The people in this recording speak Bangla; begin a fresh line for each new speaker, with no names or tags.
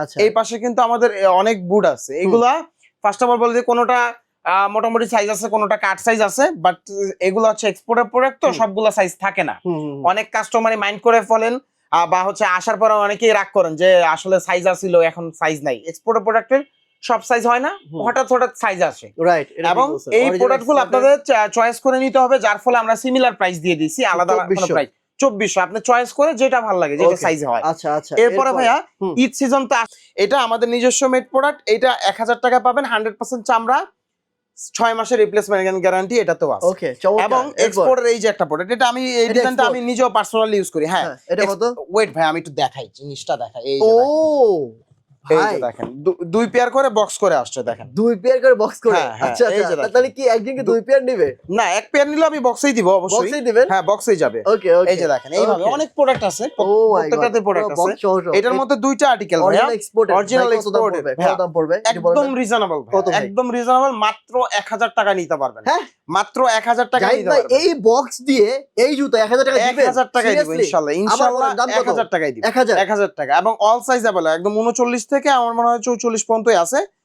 আচ্ছা
এই পাশে কিন্তু আমাদের অনেক বুট আছে। এগুলা ফার্স্ট অফ অল বলে যে কোনোটা মোটামুটি সাইজ আছে, কোনোটা কাট সাইজ আছে, বাট এগুলো হচ্ছে এক্সপোর্টের প্রোডাক্ট, তো সবগুলা সাইজ থাকে না। অনেক কাস্টমারই মাইন্ড করে ফেলেন, বা হচ্ছে আসার পরে অনেকেই রাগ করেন যে আসলে সাইজ আছিল এখন সাইজ নাই। এক্সপোর্টের প্রোডাক্টের সব সাইজ হয় না, হঠাৎ হঠাৎ সাইজ আসে।
রাইট,
এবং এই প্রোডাক্টগুলো আপনাদের চয়েস করে নিতে হবে, যার ফলে আমরা সিমিলার প্রাইস দিয়ে দিচ্ছি, আলাদা কোনো প্রাইস 2400। আপনি চয়েস করে যেটা ভালো লাগে, যেটা সাইজ হয়।
আচ্ছা আচ্ছা।
এরপরে ভাইয়া ঈদ সিজন তো এটা আমাদের নিজস্ব মেড প্রোডাক্ট, এটা 1000 টাকা পাবেন, 100% চামড়া, 6 মাসের রিপ্লেসমেন্ট গ্যারান্টি এটা তো আছে।
ওকে চমৎকার।
এবং এক্সপোর্টের এই যে একটা প্রোডাক্ট, এটা আমি এই ডিজাইনটা আমি নিজেও পার্সোনালি ইউজ করি। হ্যাঁ
এটা কত?
ওয়েট ভাই আমি একটু দেখাই, জিনিসটা দেখাই। এই
ও
যে এই যে দেখেন, দুই পেয়ার করে বক্স করে আসছে, দেখেন
দুই পেয়ার করে বক্স করে।
হ্যাঁ,
আচ্ছা
এই যে
আচ্ছা,
দেখেন।
তাহলে কি একজনকে দুই পেয়ার নেবে?
না, এক পেয়ার নিলে আমি বক্সেই দিব, অবশ্যই
বক্সেই দিবেন?
হ্যাঁ বক্সেই যাবে।
ওকে ওকে।
এই যে দেখেন এইভাবে অনেক প্রোডাক্ট আছে, প্রত্যেকটাতে প্রোডাক্ট আছে। এটার মধ্যে দুইটা আর্টিকেল ভাইয়া অরিজিনাল এক্সপোর্টেড,
কত দাম পড়বে?
একদম রিজনেবল ভাই, একদম রিজনেবল, মাত্র 1000 টাকা নিতে পারবেন।
হ্যাঁ
মাত্র 1000 টাকা নিতে পারবেন।
এই বক্স দিয়ে এই জুতা 1000 টাকা দিবেন?
1000 টাকায় দিব ইনশাআল্লাহ, ইনশাআল্লাহ 1000 টাকায় দিব। 1000 টাকা এবং অল সাইজ अवेलेबल, একদম 39 থেকে আমার মনে হয় 44 পর্যন্তই আছে।